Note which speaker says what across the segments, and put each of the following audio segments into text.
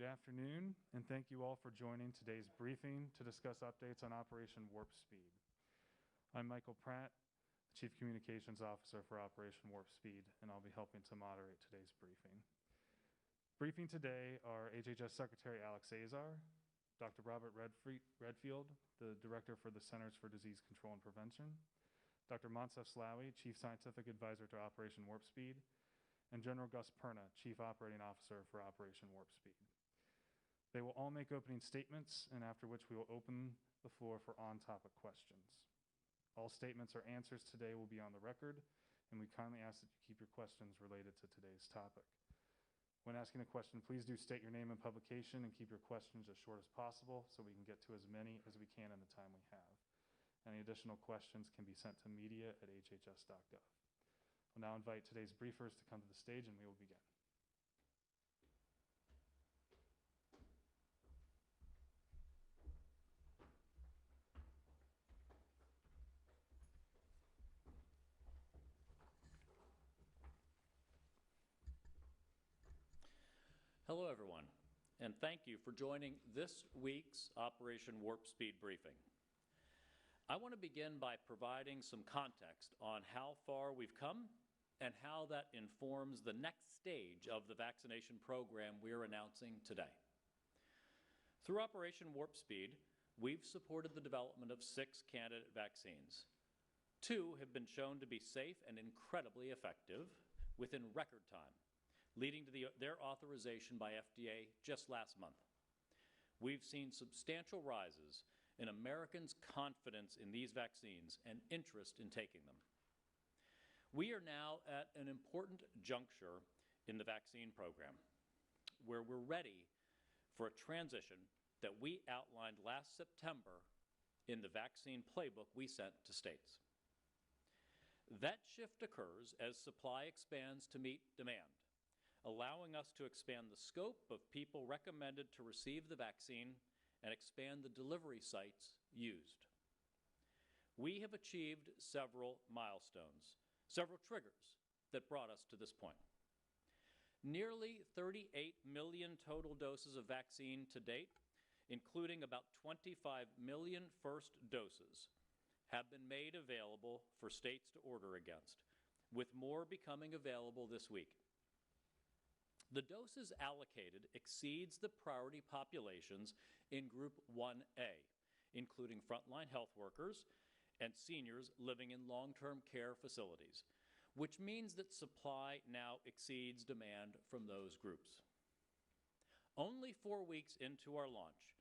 Speaker 1: Good afternoon, and thank you all for joining today's briefing to discuss updates on Operation Warp Speed. I'm Michael Pratt, Chief Communications Officer for Operation Warp Speed, and I'll be helping to moderate today's briefing. Briefing today are HHS Secretary Alex Azar, Dr. Robert Redfield, the Director for the Centers for Disease Control and Prevention, Dr. Moncef Slaoui, Chief Scientific Advisor to Operation Warp Speed, and General Gus Perna, Chief Operating Officer for Operation Warp Speed. They will all make opening statements, and after which we will open the floor for on-topic questions. All statements or answers today will be on the record, and we kindly ask that you keep your questions related to today's topic. When asking a question, please do state your name and publication and keep your questions as short as possible so we can get to as many as we can in the time we have. Any additional questions can be sent to media@hhs.gov. I'll now invite today's briefers to come to the stage and we will begin.
Speaker 2: Hello, everyone, and thank you for joining this week's Operation Warp Speed briefing. I want to begin by providing some context on how far we've come and how that informs the next stage of the vaccination program we're announcing today. Through Operation Warp Speed, we've supported the development of 6 candidate vaccines. 2 have been shown to be safe and incredibly effective within record time, leading to their authorization by FDA just last month. We've seen substantial rises in Americans' confidence in these vaccines and interest in taking them. We are now at an important juncture in the vaccine program, where we're ready for a transition that we outlined last September in the vaccine playbook we sent to states. That shift occurs as supply expands to meet demand, allowing us to expand the scope of people recommended to receive the vaccine and expand the delivery sites used. We have achieved several milestones, several triggers that brought us to this point. Nearly 38 million total doses of vaccine to date, including about 25 million first doses, have been made available for states to order against, with more becoming available this week. The doses allocated exceeds the priority populations in Group 1A, including frontline health workers and seniors living in long-term care facilities, which means that supply now exceeds demand from those groups. Only 4 weeks into our launch,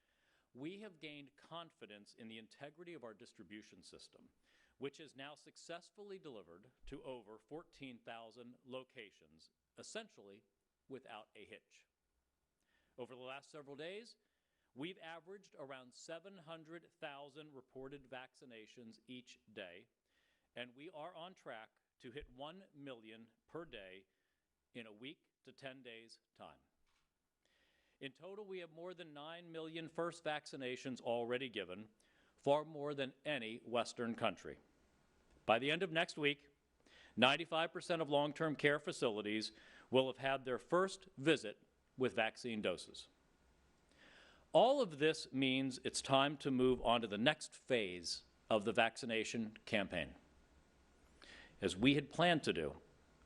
Speaker 2: we have gained confidence in the integrity of our distribution system, which has now successfully delivered to over 14,000 locations, essentially without a hitch. Over the last several days, we've averaged around 700,000 reported vaccinations each day, and we are on track to hit 1 million per day in a week to 10 days' time. In total, we have more than 9 million first vaccinations already given, far more than any Western country. By the end of next week, 95% of long-term care facilities will have had their first visit with vaccine doses. All of this means it's time to move on to the next phase of the vaccination campaign, as we had planned to do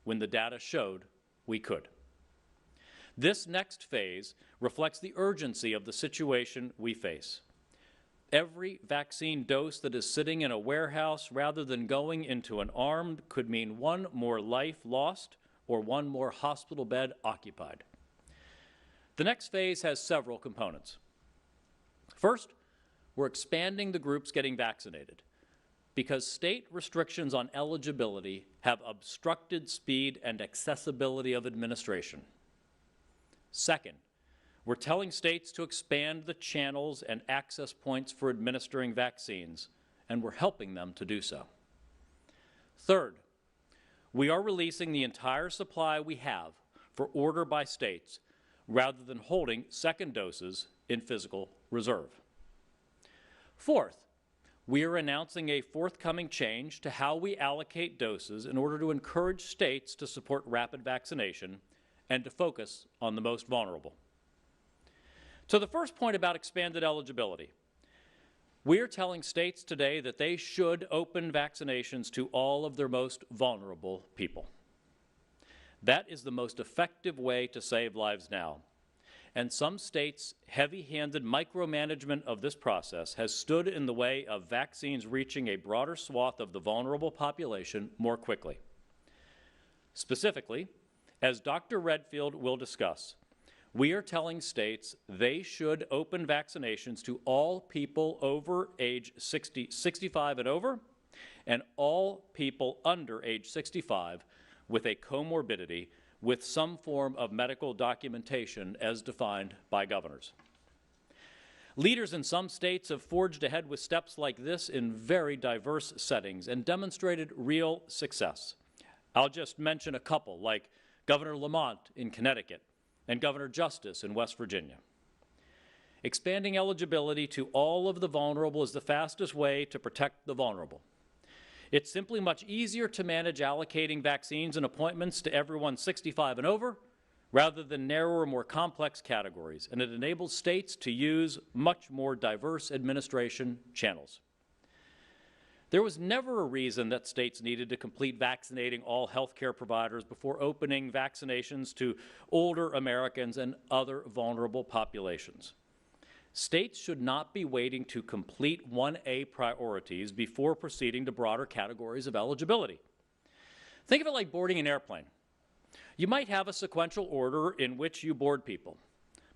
Speaker 2: when the data showed we could. This next phase reflects the urgency of the situation we face. Every vaccine dose that is sitting in a warehouse rather than going into an arm could mean one more life lost or one more hospital bed occupied. The next phase has several components. First, we're expanding the groups getting vaccinated because state restrictions on eligibility have obstructed speed and accessibility of administration. Second, we're telling states to expand the channels and access points for administering vaccines, and we're helping them to do so. Third, we are releasing the entire supply we have for order by states rather than holding second doses in physical reserve. Fourth, we are announcing a forthcoming change to how we allocate doses in order to encourage states to support rapid vaccination and to focus on the most vulnerable. To the first point about expanded eligibility, we are telling states today that they should open vaccinations to all of their most vulnerable people. That is the most effective way to save lives now. And some states' heavy-handed micromanagement of this process has stood in the way of vaccines reaching a broader swath of the vulnerable population more quickly. Specifically, as Dr. Redfield will discuss, we are telling states they should open vaccinations to all people over age 65 and over, and all people under age 65 with a comorbidity with some form of medical documentation as defined by governors. Leaders in some states have forged ahead with steps like this in very diverse settings and demonstrated real success. I'll just mention a couple, like Governor Lamont in Connecticut and Governor Justice in West Virginia. Expanding eligibility to all of the vulnerable is the fastest way to protect the vulnerable. It's simply much easier to manage allocating vaccines and appointments to everyone 65 and over rather than narrower, more complex categories, and it enables states to use much more diverse administration channels. There was never a reason that states needed to complete vaccinating all healthcare providers before opening vaccinations to older Americans and other vulnerable populations. States should not be waiting to complete 1A priorities before proceeding to broader categories of eligibility. Think of it like boarding an airplane. You might have a sequential order in which you board people,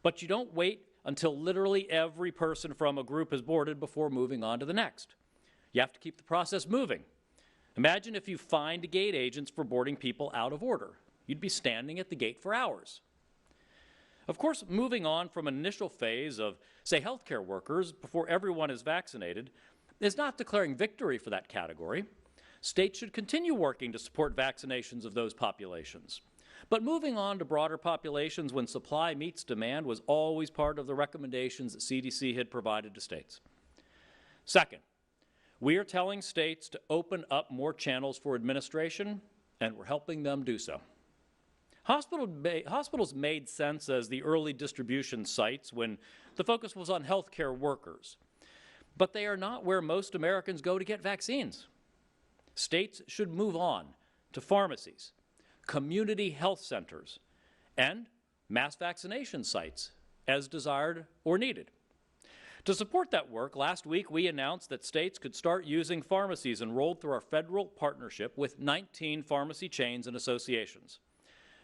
Speaker 2: but you don't wait until literally every person from a group is boarded before moving on to the next. You have to keep the process moving. Imagine if you fined gate agents for boarding people out of order. You'd be standing at the gate for hours. Of course, moving on from an initial phase of, say, healthcare workers before everyone is vaccinated is not declaring victory for that category. States should continue working to support vaccinations of those populations. But moving on to broader populations when supply meets demand was always part of the recommendations that CDC had provided to states. Second, we are telling states to open up more channels for administration, and we're helping them do so. Hospitals made sense as the early distribution sites when the focus was on healthcare workers, but they are not where most Americans go to get vaccines. States should move on to pharmacies, community health centers, and mass vaccination sites as desired or needed. To support that work, last week we announced that states could start using pharmacies enrolled through our federal partnership with 19 pharmacy chains and associations.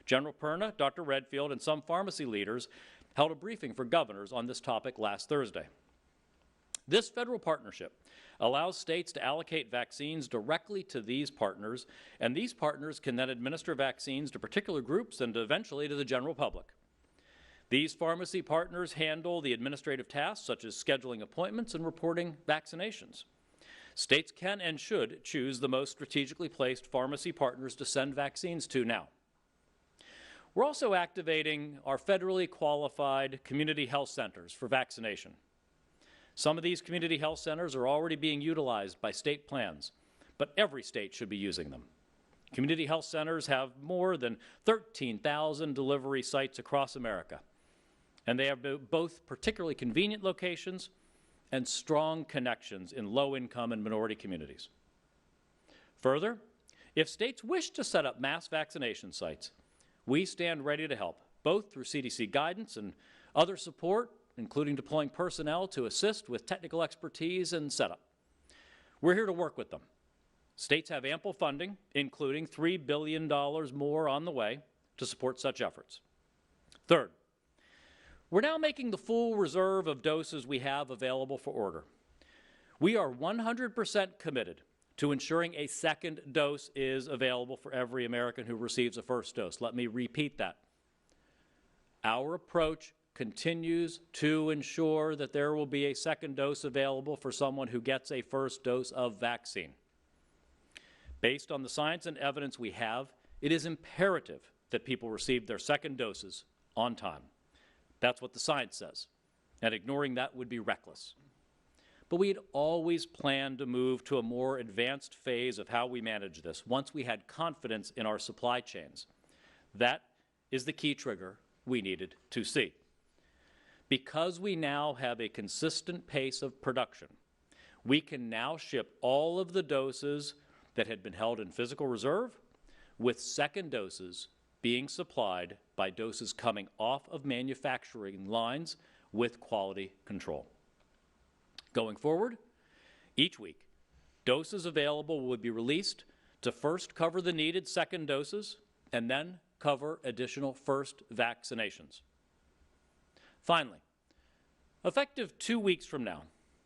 Speaker 2: General Perna, Dr. Redfield, and some pharmacy leaders held a briefing for governors on this topic last Thursday. This federal partnership allows states to allocate vaccines directly to these partners, and these partners can then administer vaccines to particular groups and eventually to the general public. These pharmacy partners handle the administrative tasks such as scheduling appointments and reporting vaccinations. States can and should choose the most strategically placed pharmacy partners to send vaccines to now. We're also activating our federally qualified community health centers for vaccination. Some of these community health centers are already being utilized by state plans, but every state should be using them. Community health centers have more than 13,000 delivery sites across America, and they have both particularly convenient locations and strong connections in low-income and minority communities. Further, if states wish to set up mass vaccination sites, we stand ready to help, both through CDC guidance and other support, including deploying personnel to assist with technical expertise and setup. We're here to work with them. States have ample funding, including $3 billion more on the way to support such efforts. Third, we're now making the full reserve of doses we have available for order. We are 100% committed to ensuring a second dose is available for every American who receives a first dose. Let me repeat that. Our approach continues to ensure that there will be a second dose available for someone who gets a first dose of vaccine. Based on the science and evidence we have, it is imperative that people receive their second doses on time. That's what the science says, and ignoring that would be reckless. But we had always planned to move to a more advanced phase of how we manage this once we had confidence in our supply chains. That is the key trigger we needed to see. Because we now have a consistent pace of production, we can now ship all of the doses that had been held in physical reserve, with second doses being supplied by doses coming off of manufacturing lines with quality control. Going forward, each week, doses available will be released to first cover the needed second doses and then cover additional first vaccinations. Finally, effective 2 weeks from now,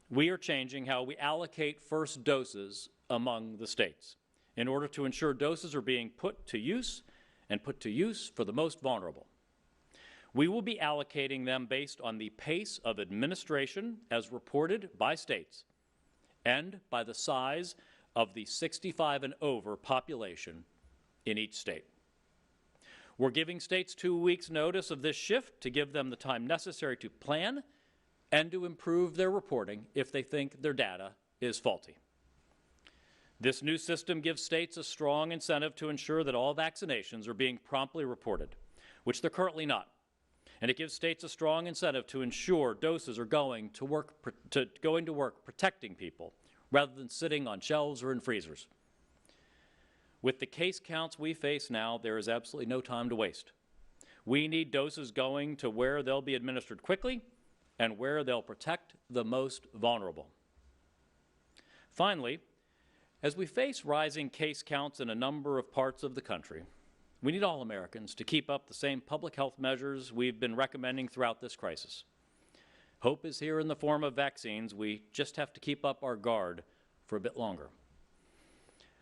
Speaker 2: we are changing how we allocate first doses among the states in order to ensure doses are being put to use and put to use for the most vulnerable. We will be allocating them based on the pace of administration as reported by states and by the size of the 65 and over population in each state. We're giving states 2 weeks' notice of this shift to give them the time necessary to plan and to improve their reporting if they think their data is faulty. This new system gives states a strong incentive to ensure that all vaccinations are being promptly reported, which they're currently not. And it gives states a strong incentive to ensure doses are going to work protecting people rather than sitting on shelves or in freezers. With the case counts we face now, there is absolutely no time to waste. We need doses going to where they'll be administered quickly and where they'll protect the most vulnerable. Finally, as we face rising case counts in a number of parts of the country, we need all Americans to keep up the same public health measures we've been recommending throughout this crisis. Hope is here in the form of vaccines. We just have to keep up our guard for a bit longer.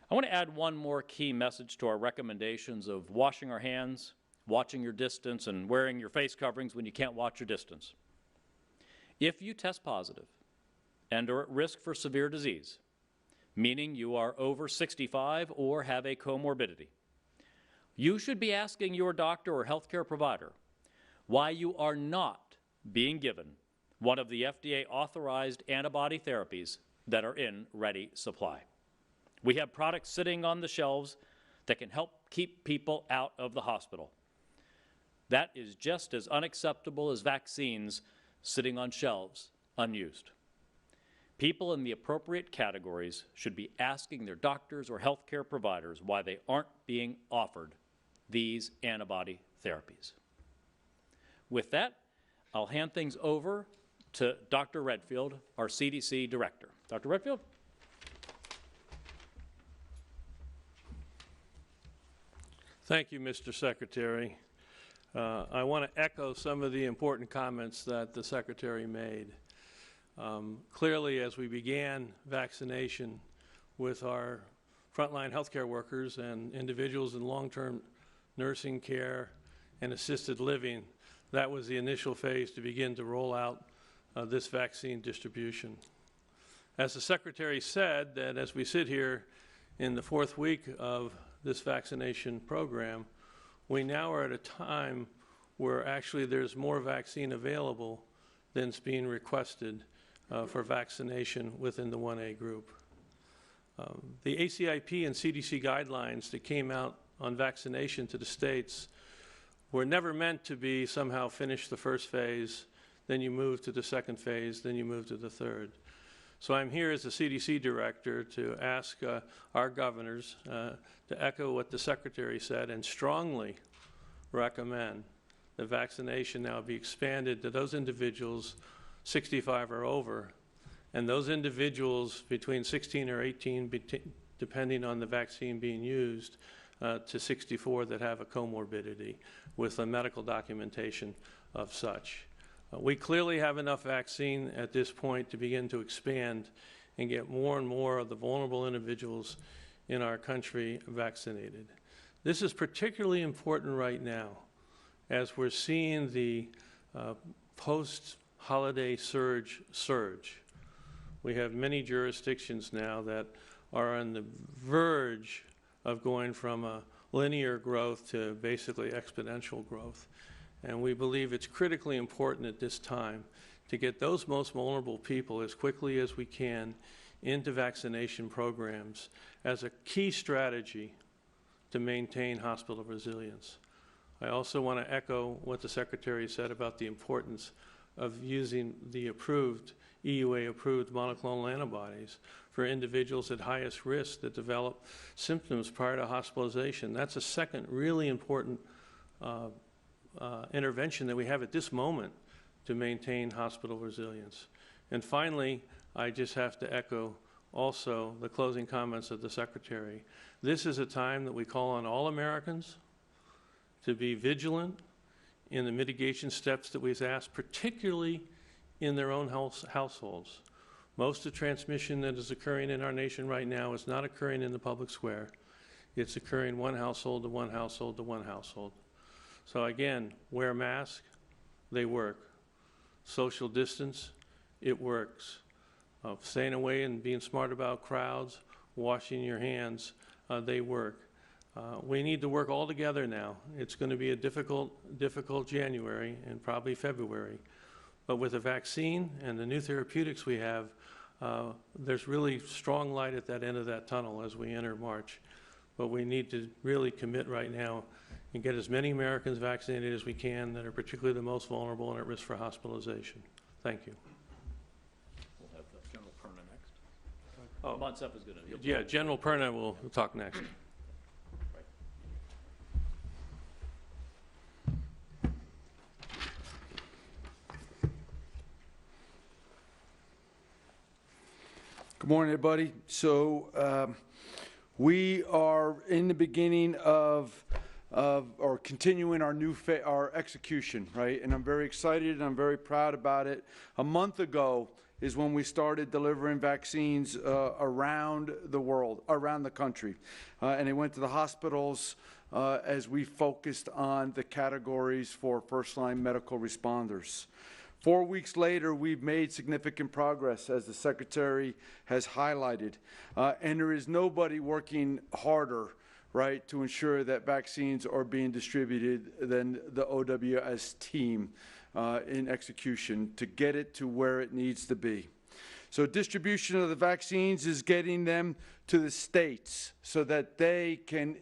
Speaker 2: I want to add one more key message to our recommendations of washing our hands, watching your distance, and wearing your face coverings when you can't watch your distance. If you test positive and are at risk for severe disease, meaning you are over 65 or have a comorbidity, you should be asking your doctor or healthcare provider why you are not being given one of the FDA-authorized antibody therapies that are in ready supply. We have products sitting on the shelves that can help keep people out of the hospital. That is just as unacceptable as vaccines sitting on shelves unused. People in the appropriate categories should be asking their doctors or healthcare providers why they aren't being offered these antibody therapies. With that, I'll hand things over to Dr. Redfield, our CDC Director. Dr. Redfield?
Speaker 3: Thank you, Mr. Secretary. I want to echo some of the important comments that the Secretary made. Clearly, as we began vaccination with our frontline healthcare workers and individuals in long-term nursing care and assisted living, that was the initial phase to begin to roll out this vaccine distribution. As the Secretary said, that as we sit here in the 4th week of this vaccination program, we now are at a time where actually there's more vaccine available than is being requested for vaccination within the 1A group. The ACIP and CDC guidelines that came out on vaccination to the states were never meant to be somehow finish the first phase, then you move to the second phase, then you move to the third. So I'm here as the CDC Director to ask our governors to echo what the Secretary said and strongly recommend that vaccination now be expanded to those individuals 65 or over, and those individuals between 16 or 18, depending on the vaccine being used, to 64 that have a comorbidity with a medical documentation of such. We clearly have enough vaccine at this point to begin to expand and get more and more of the vulnerable individuals in our country vaccinated. This is particularly important right now as we're seeing the post-holiday surge. We have many jurisdictions now that are on the verge of going from a linear growth to basically exponential growth. And we believe it's critically important at this time to get those most vulnerable people as quickly as we can into vaccination programs as a key strategy to maintain hospital resilience. I also want to echo what the Secretary said about the importance of using the approved, EUA-approved monoclonal antibodies for individuals at highest risk that develop symptoms prior to hospitalization. That's a second really important intervention that we have at this moment to maintain hospital resilience. And finally, I just have to echo also the closing comments of the Secretary. This is a time that we call on all Americans to be vigilant in the mitigation steps that we've asked, particularly in their own households. Most of the transmission that is occurring in our nation right now is not occurring in the public square. It's occurring one household to one household to one household. So again, wear a mask, they work. Social distance, it works. Staying away and being smart about crowds, washing your hands, they work. We need to work all together now. It's going to be a difficult January and probably February. But with the vaccine and the new therapeutics we have, there's really strong light at that end of that tunnel as we enter March. But we need to really commit right now and get as many Americans vaccinated as we can that are particularly the most vulnerable and at risk for hospitalization. Thank you.
Speaker 2: We'll have General Perna next. Oh, Monsef is going to.
Speaker 3: Yeah, General Perna will talk next.
Speaker 4: Good morning, everybody. So we are in the beginning of or continuing our our execution, right? And I'm very excited and I'm very proud about it. A month ago is when we started delivering vaccines around the world, around the country. And it went to the hospitals as we focused on the categories for first-line medical responders. 4 weeks later, we've made significant progress, as the Secretary has highlighted. And there is nobody working harder, right, to ensure that vaccines are being distributed than the OWS team in execution to get it to where it needs to be. So distribution of the vaccines is getting them to the states so that they can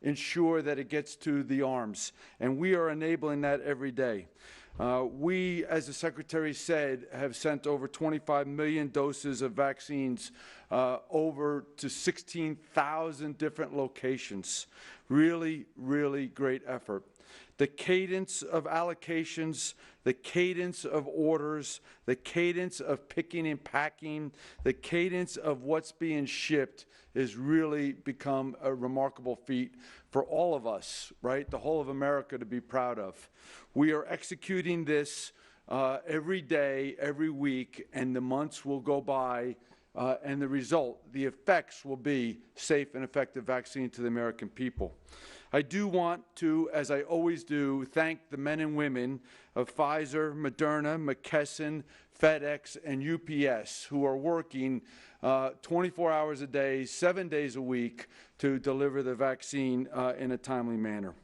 Speaker 4: ensure that it gets to the arms. And we are enabling that every day. We, as the Secretary said, have sent over 25 million doses of vaccines over to 16,000 different locations. Really, really great effort. The cadence of allocations, the cadence of orders, the cadence of picking and packing, the cadence of what's being shipped has really become a remarkable feat for all of us, right? The whole of America to be proud of. We are executing this every day, every week, and the months will go by, and the result, the effects will be safe and effective vaccine to the American people. I do want to, as I always do, thank the men and women of Pfizer, Moderna, McKesson, FedEx, and UPS who are working 24 hours a day, 7 days a week to deliver the vaccine in a timely manner.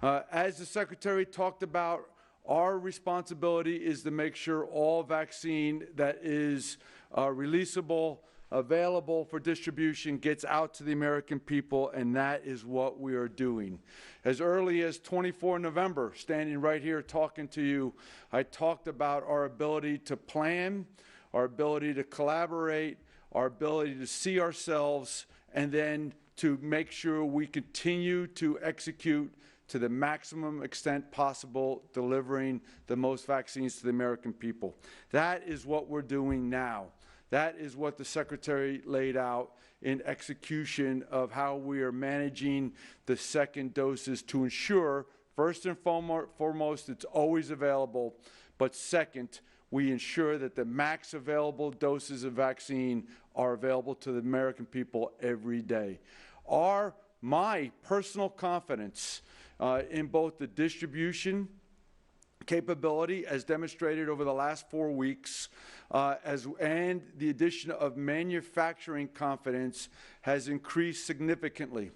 Speaker 4: As the Secretary talked about, our responsibility is to make sure all vaccine that is releasable, available for distribution gets out to the American people, and that is what we are doing. As early as 24 November, standing right here talking to you, I talked about our ability to plan, our ability to collaborate, our ability to see ourselves, and then to make sure we continue to execute to the maximum extent possible, delivering the most vaccines to the American people. That is what we're doing now. That is what the Secretary laid out in execution of how we are managing the second doses to ensure, first and foremost, it's always available, but second, we ensure that the max available doses of vaccine are available to the American people every day. My personal confidence in both the distribution capability as demonstrated over the last 4 weeks and the addition of manufacturing confidence has increased significantly,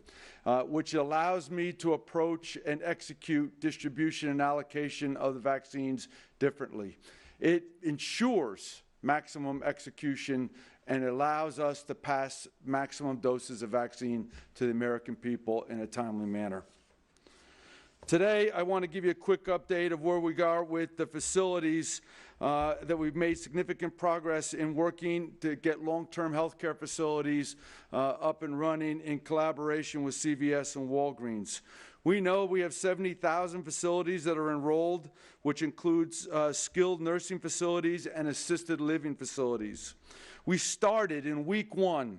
Speaker 4: which allows me to approach and execute distribution and allocation of the vaccines differently. It ensures maximum execution and allows us to pass maximum doses of vaccine to the American people in a timely manner. Today, I want to give you a quick update of where we are with the facilities that we've made significant progress in working to get long-term healthcare facilities up and running in collaboration with CVS and Walgreens. We know we have 70,000 facilities that are enrolled, which includes skilled nursing facilities and assisted living facilities. We started in week 1,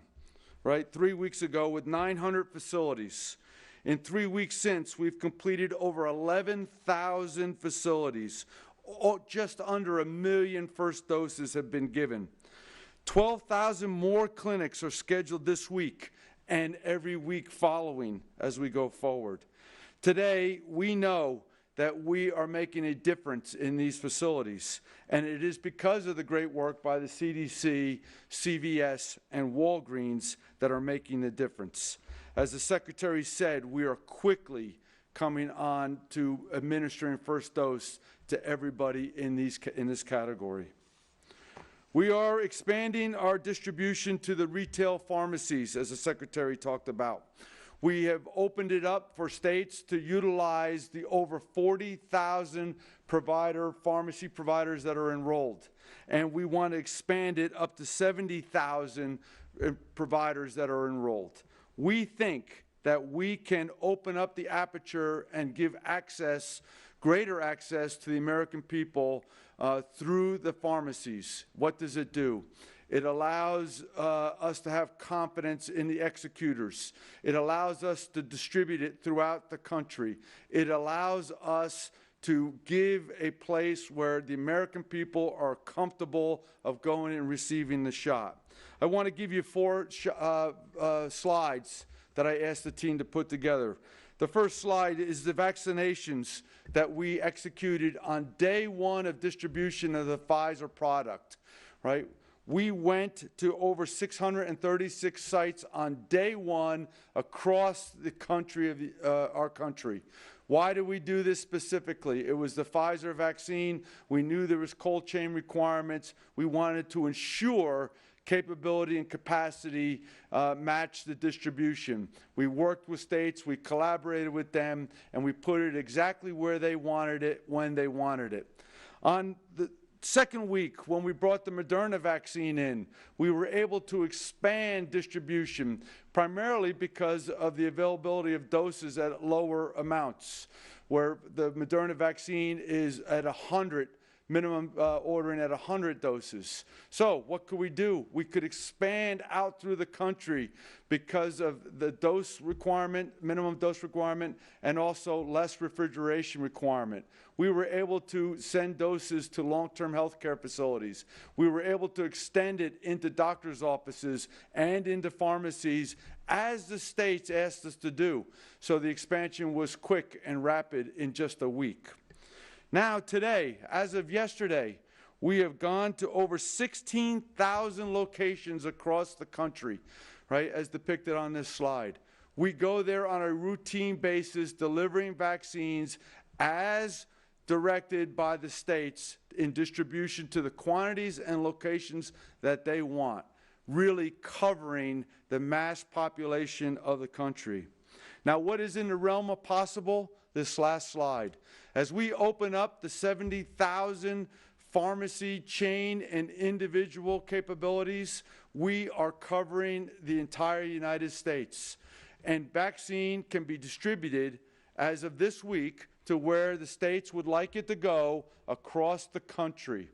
Speaker 4: right, 3 weeks ago, with 900 facilities. In 3 weeks since, we've completed over 11,000 facilities. Just under 1 million first doses have been given. 12,000 more clinics are scheduled this week and every week following as we go forward. Today, we know that we are making a difference in these facilities, and it is because of the great work by the CDC, CVS, and Walgreens that are making the difference. As the Secretary said, we are quickly coming on to administering first dose to everybody in this category. We are expanding our distribution to the retail pharmacies, as the Secretary talked about. We have opened it up for states to utilize the over 40,000 pharmacy providers that are enrolled. And we want to expand it up to 70,000 providers that are enrolled. We think that we can open up the aperture and give access, greater access to the American people through the pharmacies. What does it do? It allows us to have confidence in the executors. It allows us to distribute it throughout the country. It allows us to give a place where the American people are comfortable of going and receiving the shot. I want to give you 4 slides that I asked the team to put together. The first slide is the vaccinations that we executed on day 1 of distribution of the Pfizer product, right? We went to over 636 sites on day 1 across the country our country. Why did we do this specifically? It was the Pfizer vaccine. We knew there was cold chain requirements. We wanted to ensure capability and capacity match the distribution. We worked with states, we collaborated with them, and we put it exactly where they wanted it, when they wanted it. On the second week, when we brought the Moderna vaccine in, we were able to expand distribution, primarily because of the availability of doses at lower amounts, where the Moderna vaccine is at 100, minimum ordering at 100 doses. So what could we do? We could expand out through the country because of the dose requirement, minimum dose requirement, and also less refrigeration requirement. We were able to send doses to long-term healthcare facilities. We were able to extend it into doctors' offices and into pharmacies as the states asked us to do. So the expansion was quick and rapid in just a week. Now today, as of yesterday, we have gone to over 16,000 locations across the country, right, as depicted on this slide. We go there on a routine basis, delivering vaccines as directed by the states in distribution to the quantities and locations that they want, really covering the mass population of the country. Now, what is in the realm of possible? This last slide. As we open up the 70,000 pharmacy chain and individual capabilities, we are covering the entire United States. And vaccine can be distributed as of this week to where the states would like it to go across the country.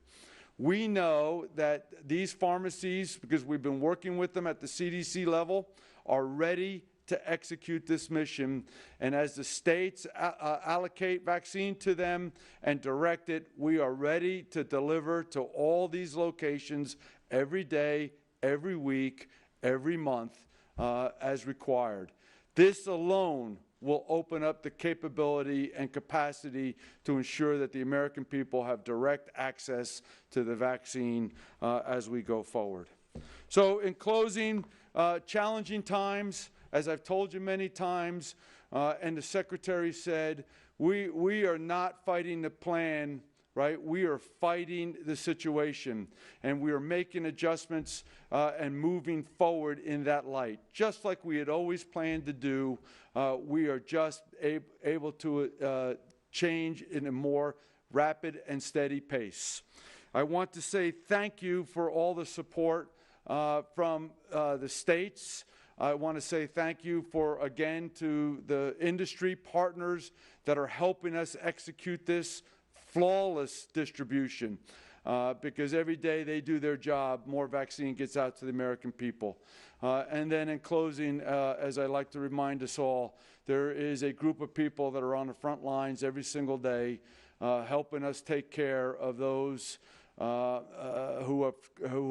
Speaker 4: We know that these pharmacies, because we've been working with them at the CDC level, are ready to execute this mission. And as the states allocate vaccine to them and direct it, we are ready to deliver to all these locations every day, every week, every month, as required. This alone will open up the capability and capacity to ensure that the American people have direct access to the vaccine as we go forward. So in closing, challenging times, as I've told you many times, and the Secretary said, we are not fighting the plan, right? We are fighting the situation, and we are making adjustments and moving forward in that light. Just like we had always planned to do, we are just able to change in a more rapid and steady pace. I want to say thank you for all the support from the states. I want to say thank you again to the industry partners that are helping us execute this flawless distribution, because every day they do their job, more vaccine gets out to the American people. And then in closing, as I like to remind us all, there is a group of people that are on the front lines every single day helping us take care of those who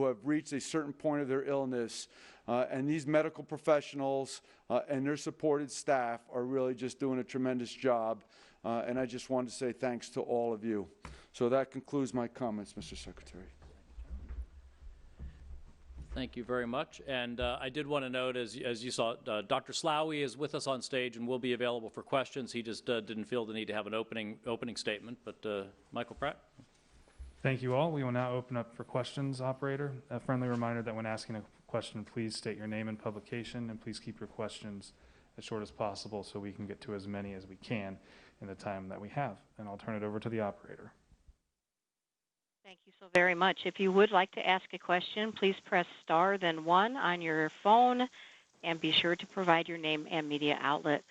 Speaker 4: have reached a certain point of their illness. And these medical professionals and their supported staff are really just doing a tremendous job. And I just wanted to say thanks to all of you. So that concludes my comments, Mr. Secretary.
Speaker 2: Thank you very much. And I did want to note, as you saw, Dr. Slaoui is with us on stage and will be available for questions. He just didn't feel the need to have an opening statement. But Michael Pratt.
Speaker 1: Thank you all. We will now open up for questions, operator. A friendly reminder that when asking a question, please state your name and publication, and please keep your questions as short as possible so we can get to as many as we can in the time that we have. And I'll turn it over to the operator.
Speaker 5: Thank you so very much. If you would like to ask a question, please press star then 1 on your phone, and be sure to provide your name and media outlet.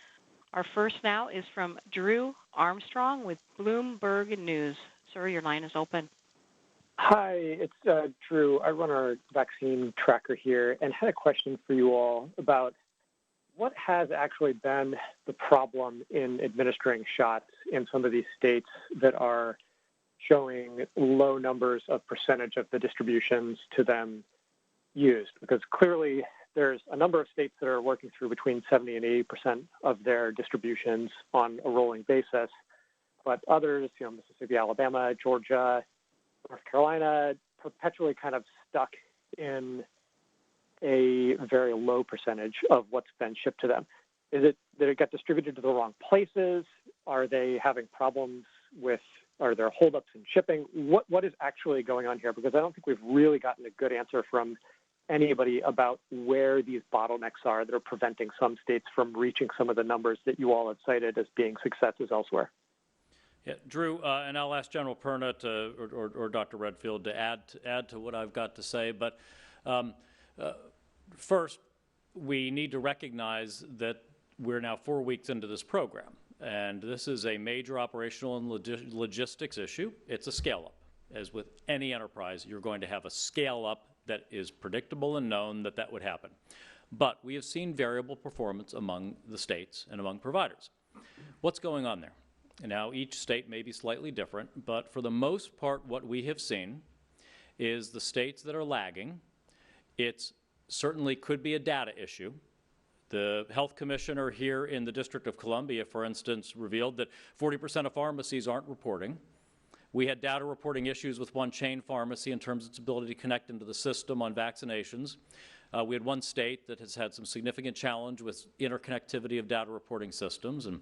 Speaker 5: Our first now is from Drew Armstrong with Bloomberg News. Sir, your line is open.
Speaker 6: Hi, it's Drew. I run our vaccine tracker here and had a question for you all about what has actually been the problem in administering shots in some of these states that are showing low numbers of percentage of the distributions to them used. Because clearly there's a number of states that are working through between 70 and 80% of their distributions on a rolling basis. But others, Mississippi, Alabama, Georgia, North Carolina, perpetually kind of stuck in a very low percentage of what's been shipped to them. Is it that it got distributed to the wrong places? Are they having problems are there holdups in shipping? What is actually going on here? Because I don't think we've really gotten a good answer from anybody about where these bottlenecks are that are preventing some states from reaching some of the numbers that you all have cited as being successes elsewhere.
Speaker 2: Yeah, Drew, and I'll ask General Perna or Dr. Redfield to add to what I've got to say. But first, we need to recognize that we're now 4 weeks into this program, and this is a major operational and logistics issue. It's a scale-up. As with any enterprise, you're going to have a scale-up that is predictable and known that would happen. But we have seen variable performance among the states and among providers. What's going on there? And now each state may be slightly different, but for the most part what we have seen is the states that are lagging. It certainly could be a data issue. The health commissioner here in the District of Columbia, for instance, revealed that 40% of pharmacies aren't reporting. We had data reporting issues with one chain pharmacy in terms of its ability to connect into the system on vaccinations. We had one state that has had some significant challenge with interconnectivity of data reporting systems. And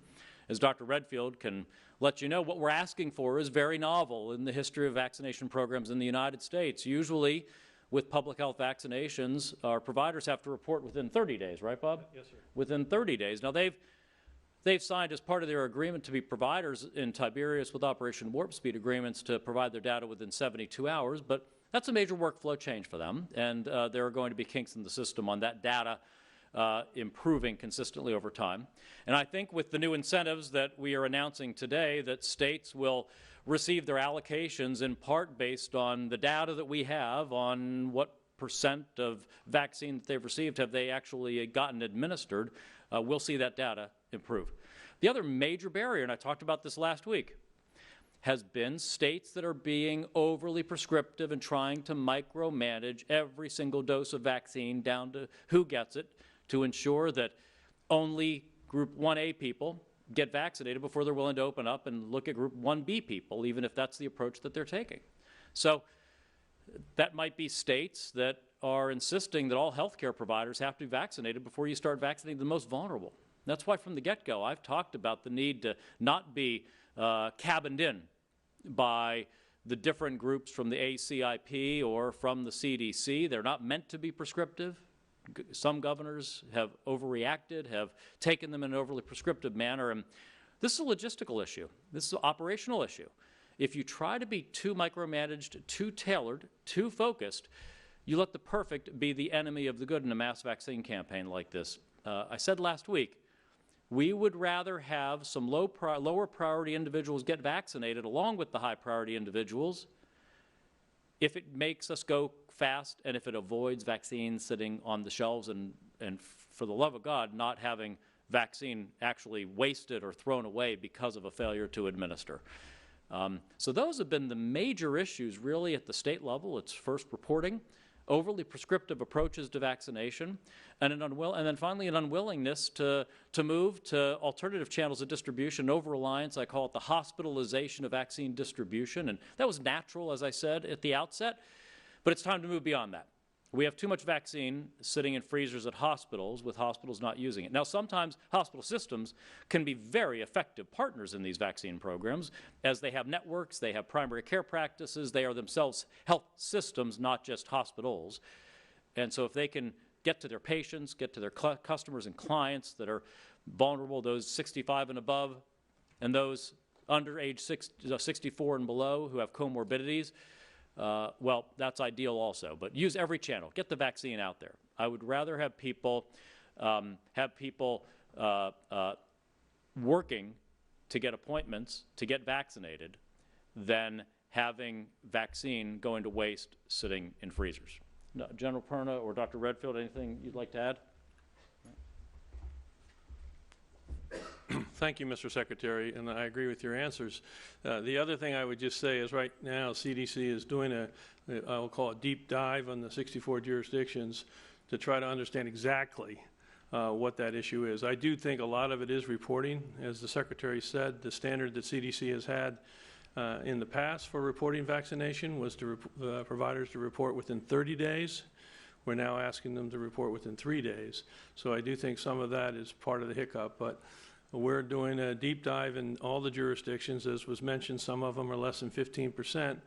Speaker 2: as Dr. Redfield can let you know, what we're asking for is very novel in the history of vaccination programs in the United States. Usually, with public health vaccinations, our providers have to report within 30 days, right, Bob?
Speaker 3: Yes, sir.
Speaker 2: Within 30 days. Now, they've signed as part of their agreement to be providers in Tiberius with Operation Warp Speed agreements to provide their data within 72 hours, but that's a major workflow change for them, and there are going to be kinks in the system on that data improving consistently over time. And I think with the new incentives that we are announcing today, that states will receive their allocations in part based on the data that we have on what percent of vaccine that they've received have they actually gotten administered. We'll see that data improve. The other major barrier, and I talked about this last week, has been states that are being overly prescriptive and trying to micromanage every single dose of vaccine down to who gets it, to ensure that only Group 1A people get vaccinated before they're willing to open up and look at Group 1B people, even if that's the approach that they're taking. So that might be states that are insisting that all healthcare providers have to be vaccinated before you start vaccinating the most vulnerable. That's why from the get-go I've talked about the need to not be cabined in by the different groups from the ACIP or from the CDC. They're not meant to be prescriptive. Some governors have overreacted, have taken them in an overly prescriptive manner, and this is a logistical issue. This is an operational issue. If you try to be too micromanaged, too tailored, too focused, you let the perfect be the enemy of the good in a mass vaccine campaign like this. I said last week, we would rather have some lower priority individuals get vaccinated along with the high priority individuals if it makes us go fast and if it avoids vaccines sitting on the shelves and for the love of God, not having vaccine actually wasted or thrown away because of a failure to administer. So those have been the major issues really at the state level. It's first reporting, overly prescriptive approaches to vaccination, and then finally an unwillingness to move to alternative channels of distribution, over-reliance. I call it the hospitalization of vaccine distribution, and that was natural, as I said at the outset, but it's time to move beyond that. We have too much vaccine sitting in freezers at hospitals with hospitals not using it. Now, sometimes hospital systems can be very effective partners in these vaccine programs as they have networks, they have primary care practices, they are themselves health systems, not just hospitals. And so if they can get to their patients, get to their customers and clients that are vulnerable, those 65 and above, and those under age 64 and below who have comorbidities, well, that's ideal also. But use every channel. Get the vaccine out there. I would rather have people working to get appointments to get vaccinated than having vaccine going to waste sitting in freezers. No, General Perna or Dr. Redfield, anything you'd like to add?
Speaker 3: Thank you, Mr. Secretary, and I agree with your answers. The other thing I would just say is right now CDC is doing I'll call it deep dive on the 64 jurisdictions to try to understand exactly what that issue is. I do think a lot of it is reporting. As the Secretary said, the standard that CDC has had in the past for reporting vaccination was to providers to report within 30 days. We're now asking them to report within 3 days. So I do think some of that is part of the hiccup, but we're doing a deep dive in all the jurisdictions. As was mentioned, some of them are less than 15%, and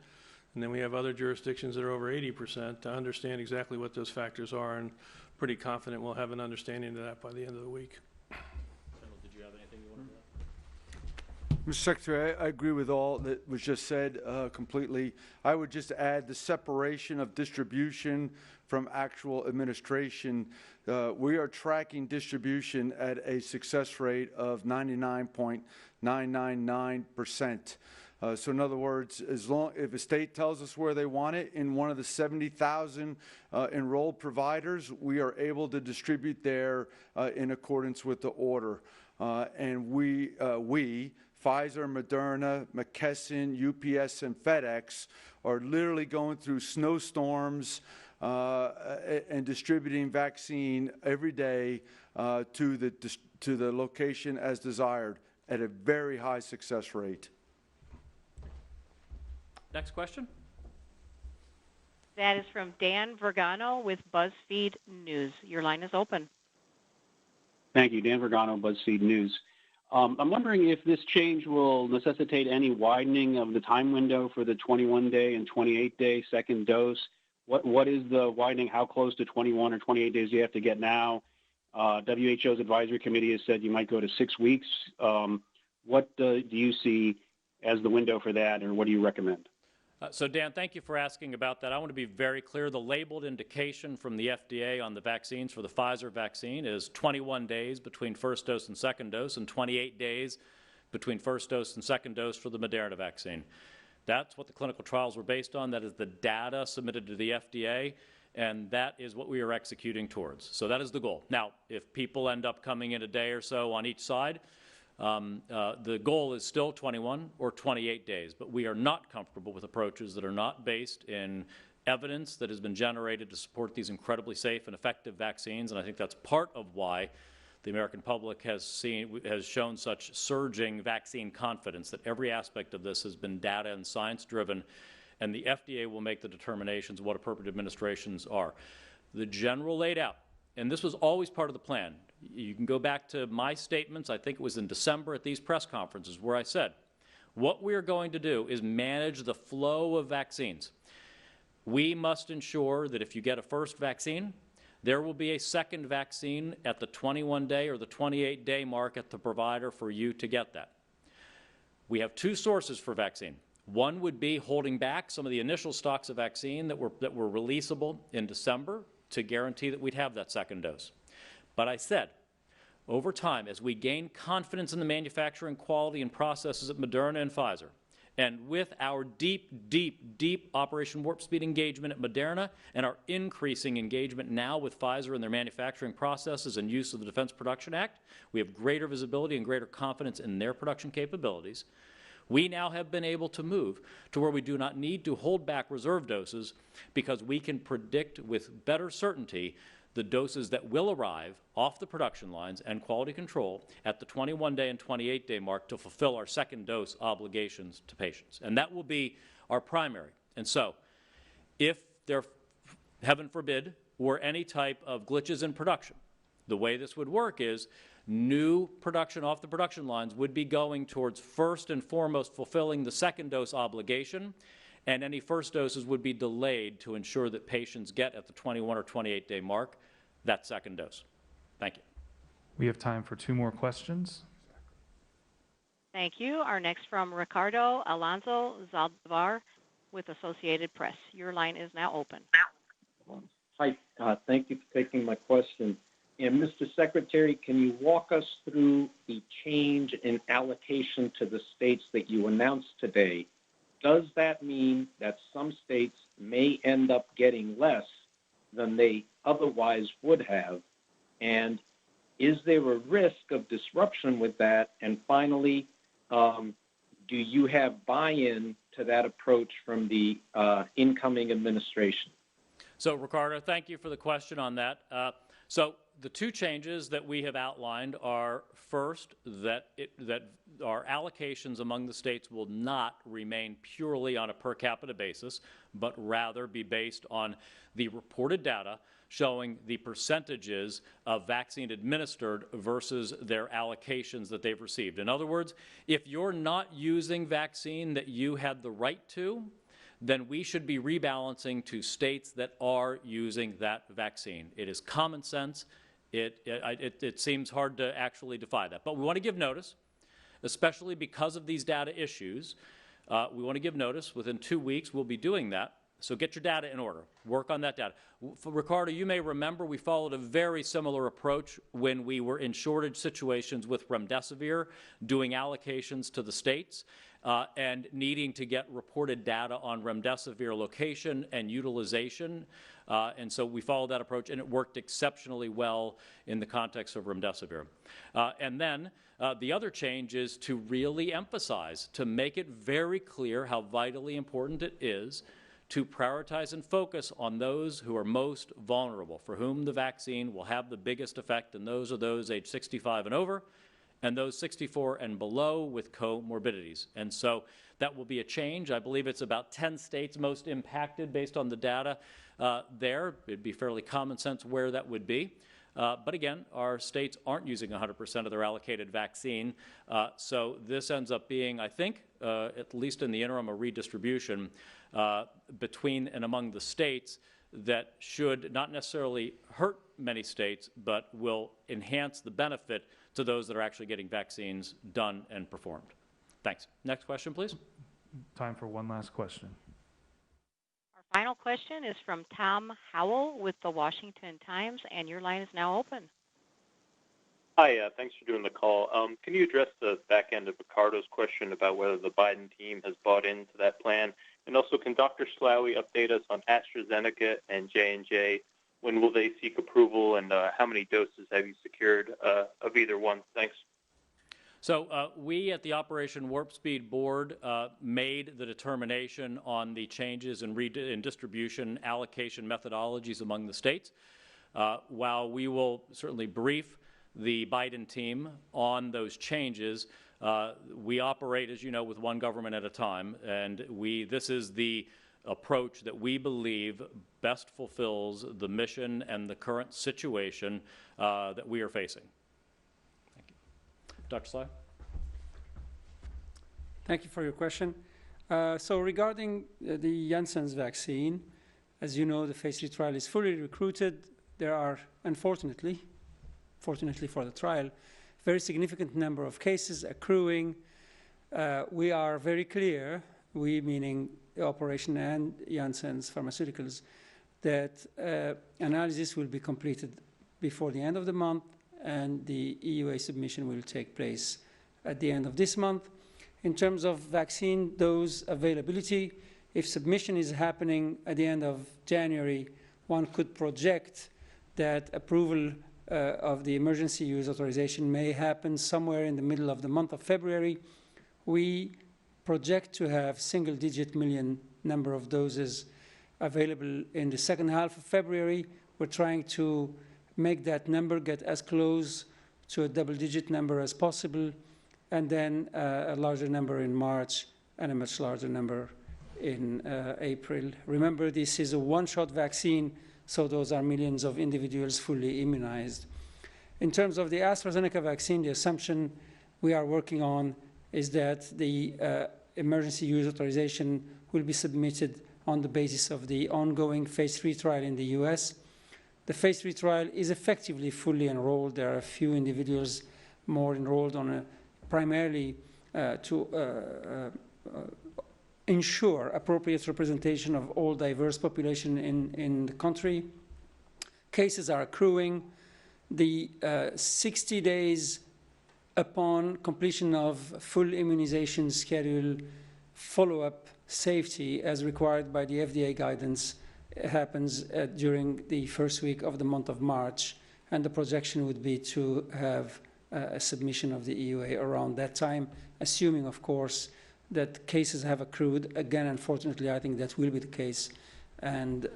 Speaker 3: then we have other jurisdictions that are over 80% to understand exactly what those factors are, and pretty confident we'll have an understanding of that by the end of the week.
Speaker 2: General, did you have anything you wanted to add?
Speaker 4: Mr. Secretary, I agree with all that was just said completely. I would just add the separation of distribution from actual administration. We are tracking distribution at a success rate of 99.999%. So in other words, if a state tells us where they want it in one of the 70,000 enrolled providers, we are able to distribute there in accordance with the order. And we, Pfizer, Moderna, McKesson, UPS, and FedEx are literally going through snowstorms and distributing vaccine every day to the location as desired at a very high success rate.
Speaker 2: Next question.
Speaker 5: That is from Dan Vergano with BuzzFeed News. Your line is open.
Speaker 7: Thank you. Dan Vergano, BuzzFeed News. I'm wondering if this change will necessitate any widening of the time window for the 21-day and 28-day second dose. What is the widening? How close to 21 or 28 days do you have to get now? WHO's advisory committee has said you might go to 6 weeks. What do you see as the window for that, or what do you recommend?
Speaker 2: So Dan, thank you for asking about that. I want to be very clear. The labeled indication from the FDA on the vaccines for the Pfizer vaccine is 21 days between first dose and second dose, and 28 days between first dose and second dose for the Moderna vaccine. That's what the clinical trials were based on. That is the data submitted to the FDA, and that is what we are executing towards. So that is the goal. Now, if people end up coming in a day or so on each side, the goal is still 21 or 28 days, but we are not comfortable with approaches that are not based in evidence that has been generated to support these incredibly safe and effective vaccines, and I think that's part of why the American public has shown such surging vaccine confidence, that every aspect of this has been data and science driven, and the FDA will make the determinations of what appropriate administrations are. The general laid out, and this was always part of the plan. You can go back to my statements, I think it was in December at these press conferences, where I said, What we are going to do is manage the flow of vaccines. We must ensure that if you get a first vaccine, there will be a second vaccine at the 21-day or the 28-day mark at the provider for you to get that. We have two sources for vaccine. One would be holding back some of the initial stocks of vaccine that were releasable in December to guarantee that we'd have that second dose. But I said, over time, as we gain confidence in the manufacturing quality and processes at Moderna and Pfizer, and with our deep Operation Warp Speed engagement at Moderna and our increasing engagement now with Pfizer and their manufacturing processes and use of the Defense Production Act, we have greater visibility and greater confidence in their production capabilities. We now have been able to move to where we do not need to hold back reserve doses because we can predict with better certainty the doses that will arrive off the production lines and quality control at the 21-day and 28-day mark to fulfill our second dose obligations to patients. And that will be our primary. And so, if there, heaven forbid, were any type of glitches in production, the way this would work is new production off the production lines would be going towards first and foremost fulfilling the second dose obligation, and any first doses would be delayed to ensure that patients get at the 21 or 28-day mark that second dose. Thank you.
Speaker 1: We have time for 2 more questions.
Speaker 5: Thank you. Our next from Ricardo Alonso Zaldivar with Associated Press. Your line is now open.
Speaker 8: Hi, thank you for taking my question. And Mr. Secretary, can you walk us through the change in allocation to the states that you announced today? Does that mean that some states may end up getting less than they otherwise would have? And is there a risk of disruption with that? And finally, do you have buy-in to that approach from the incoming administration?
Speaker 2: So, Ricardo, thank you for the question on that. So the 2 changes that we have outlined are, first, that our allocations among the states will not remain purely on a per capita basis, but rather be based on the reported data showing the percentages of vaccine administered versus their allocations that they've received. In other words, if you're not using vaccine that you had the right to, then we should be rebalancing to states that are using that vaccine. It is common sense. It seems hard to actually defy that. But we want to give notice, especially because of these data issues. We want to give notice. Within 2 weeks, we'll be doing that. So get your data in order. Work on that data. For Ricardo, you may remember we followed a very similar approach when we were in shortage situations with remdesivir, doing allocations to the states, and needing to get reported data on remdesivir location and utilization. And so we followed that approach, and it worked exceptionally well in the context of remdesivir. And then the other change is to really emphasize, to make it very clear how vitally important it is to prioritize and focus on those who are most vulnerable, for whom the vaccine will have the biggest effect, and those are those age 65 and over, and those 64 and below with comorbidities. And so that will be a change. I believe it's about 10 states most impacted based on the data there. It'd be fairly common sense where that would be. But again, our states aren't using 100% of their allocated vaccine. So this ends up being, I think, at least in the interim, a redistribution between and among the states that should not necessarily hurt many states, but will enhance the benefit to those that are actually getting vaccines done and performed. Thanks. Next question, please.
Speaker 1: Time for 1 last question.
Speaker 5: Our final question is from Tom Howell with the Washington Times, and your line is now open.
Speaker 9: Hi, thanks for doing the call. Can you address the back end of Ricardo's question about whether the Biden team has bought into that plan? And also, can Dr. Slaoui update us on AstraZeneca and J&J? When will they seek approval, and how many doses have you secured of either one? Thanks.
Speaker 2: So we at the Operation Warp Speed Board made the determination on the changes in distribution allocation methodologies among the states. While we will certainly brief the Biden team on those changes, we operate, as you know, with one government at a time, and this is the approach that we believe best fulfills the mission and the current situation that we are facing. Thank you. Dr. Slaoui?
Speaker 10: Thank you for your question. So regarding the Janssen's vaccine, as you know, the phase 3 trial is fully recruited. There are, fortunately for the trial, very significant number of cases accruing. We are very clear, we meaning the operation and Janssen's Pharmaceuticals, that analysis will be completed before the end of the month, and the EUA submission will take place at the end of this month. In terms of vaccine dose availability, if submission is happening at the end of January, one could project that approval of the emergency use authorization may happen somewhere in the middle of the month of February. We project to have single-digit million number of doses available in the second half of February. We're trying to make that number get as close to a double-digit number as possible, and then a larger number in March and a much larger number in April. Remember, this is a one-shot vaccine, so those are millions of individuals fully immunized. In terms of the AstraZeneca vaccine, the assumption we are working on is that the emergency use authorization will be submitted on the basis of the ongoing phase 3 trial in the US. The phase 3 trial is effectively fully enrolled. There are a few individuals more enrolled on a primarily to ensure appropriate representation of all diverse population in the country. Cases are accruing. The 60 days upon completion of full immunization schedule follow-up safety as required by the FDA guidance happens during the first week of the month of March, and the projection would be to have a submission of the EUA around that time, assuming, of course, that cases have accrued. Again, unfortunately, I think that will be the case, and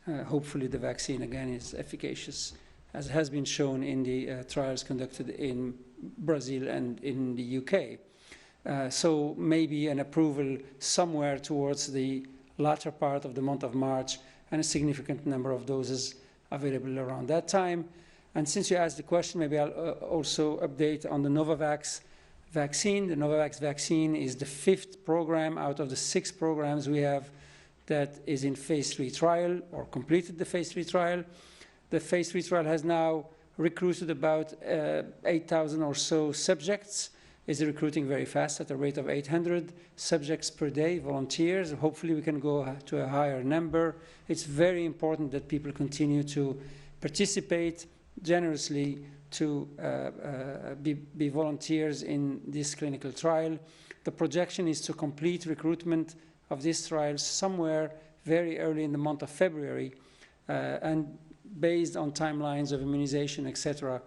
Speaker 10: hopefully the vaccine, again, is efficacious, as has been shown in the trials conducted in Brazil and in the UK. So maybe an approval somewhere towards the latter part of the month of March, and a significant number of doses available around that time. And since you asked the question, maybe I'll also update on the Novavax vaccine. The Novavax vaccine is the 5th program out of the 6 programs we have that is in phase 3 trial or completed the phase 3 trial. The phase 3 trial has now recruited about 8,000 or so subjects. Is recruiting very fast at a rate of 800 subjects per day, volunteers. Hopefully we can go to a higher number. It's very important that people continue to participate generously to be volunteers in this clinical trial. The projection is to complete recruitment of this trial somewhere very early in the month of February, and based on timelines of immunization, etc.,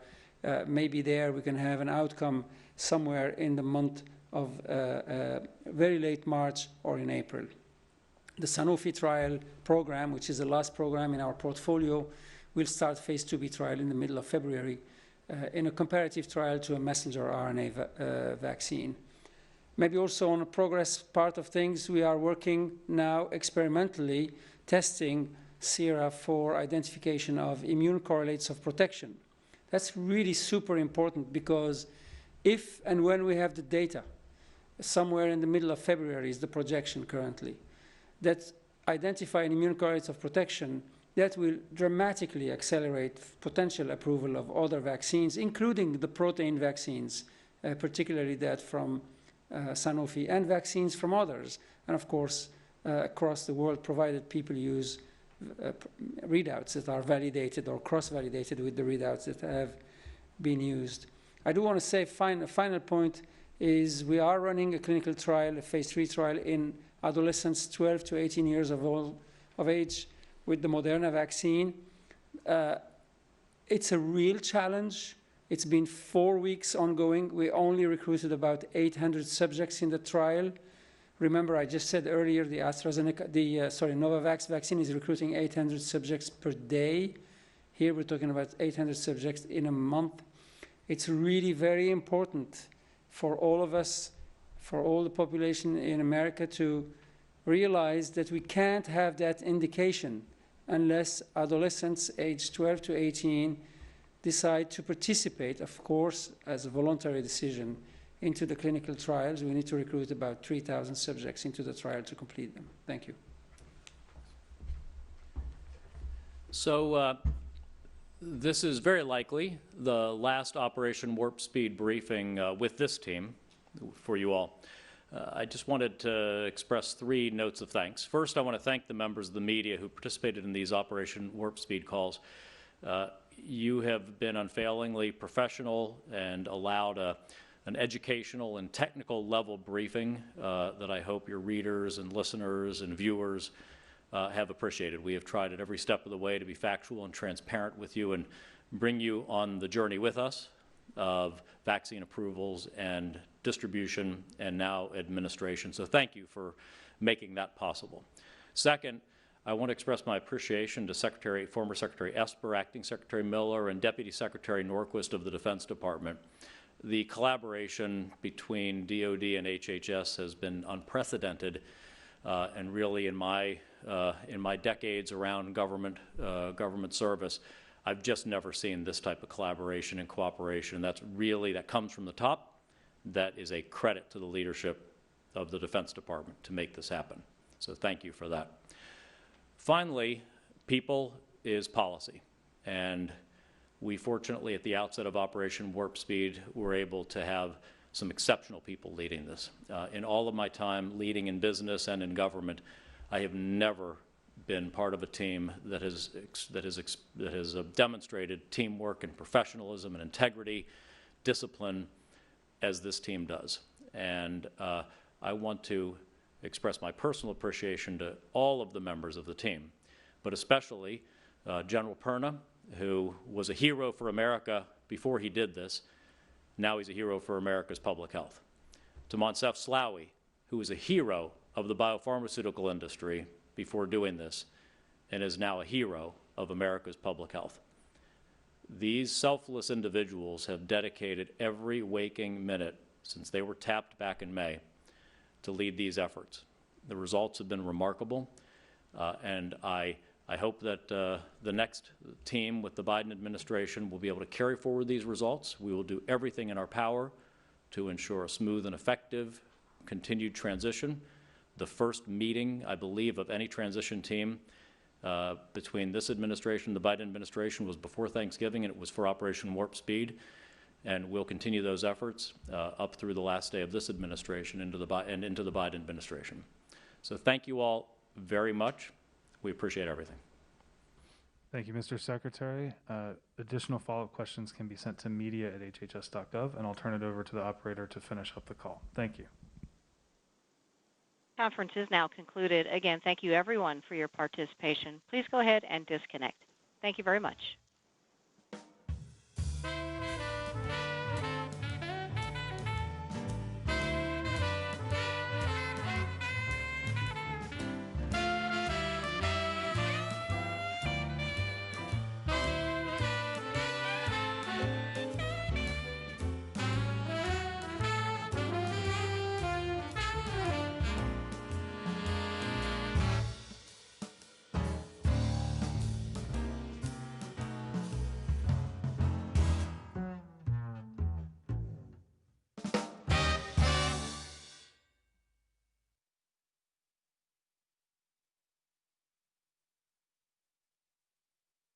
Speaker 10: maybe there we can have an outcome somewhere in the month of very late March or in April. The Sanofi trial program, which is the last program in our portfolio, will start phase 2b trial in the middle of February in a comparative trial to a messenger RNA vaccine. Maybe also on the progress part of things, we are working now experimentally testing sera for identification of immune correlates of protection. That's really super important, because if and when we have the data, somewhere in the middle of February is the projection currently, that identify immune correlates of protection, that will dramatically accelerate potential approval of other vaccines, including the protein vaccines, particularly that from Sanofi, and vaccines from others, and of course across the world, provided people use readouts that are validated or cross-validated with the readouts that have been used. I do want to say a final point is we are running a clinical trial, a phase 3 trial in adolescents 12 to 18 years of age with the Moderna vaccine. It's a real challenge. It's been 4 weeks ongoing. We only recruited about 800 subjects in the trial. Remember, I just said earlier the Novavax vaccine is recruiting 800 subjects per day. Here we're talking about 800 subjects in a month. It's really very important for all of us, for all the population in America, to realize that we can't have that indication unless adolescents aged 12 to 18 decide to participate, of course, as a voluntary decision into the clinical trials. We need to recruit about 3,000 subjects into the trial to complete them. Thank you.
Speaker 2: So this is very likely the last Operation Warp Speed briefing with this team for you all. I just wanted to express 3 notes of thanks. First, I want to thank the members of the media who participated in these Operation Warp Speed calls. You have been unfailingly professional and allowed an educational and technical level briefing that I hope your readers and listeners and viewers have appreciated. We have tried at every step of the way to be factual and transparent with you and bring you on the journey with us of vaccine approvals and distribution and now administration. So thank you for making that possible. Second, I want to express my appreciation to former Secretary Esper, Acting Secretary Miller, and Deputy Secretary Norquist of the Defense Department. The collaboration between DOD and HHS has been unprecedented, and really in my decades around government service, I've just never seen this type of collaboration and cooperation. That comes from the top. That is a credit to the leadership of the Defense Department to make this happen. So thank you for that. Finally, people is policy. And we fortunately, at the outset of Operation Warp Speed, were able to have some exceptional people leading this. In all of my time leading in business and in government, I have never been part of a team that has demonstrated teamwork and professionalism and integrity, discipline, as this team does. And I want to express my personal appreciation to all of the members of the team, but especially General Perna, who was a hero for America before he did this. Now he's a hero for America's public health. To Moncef Slaoui, who was a hero of the biopharmaceutical industry before doing this and is now a hero of America's public health. These selfless individuals have dedicated every waking minute since they were tapped back in May to lead these efforts. The results have been remarkable, and I hope that the next team with the Biden administration will be able to carry forward these results. We will do everything in our power to ensure a smooth and effective continued transition. The first meeting, I believe, of any transition team between this administration and the Biden administration was before Thanksgiving, and it was for Operation Warp Speed. And we'll continue those efforts up through the last day of this administration into the Biden administration. So thank you all very much. We appreciate everything.
Speaker 1: Thank you, Mr. Secretary. Additional follow-up questions can be sent to media@hhs.gov, and I'll turn it over to the operator to finish up the call. Thank you.
Speaker 5: Conference is now concluded. Again, thank you everyone for your participation. Please go ahead and disconnect. Thank you very much.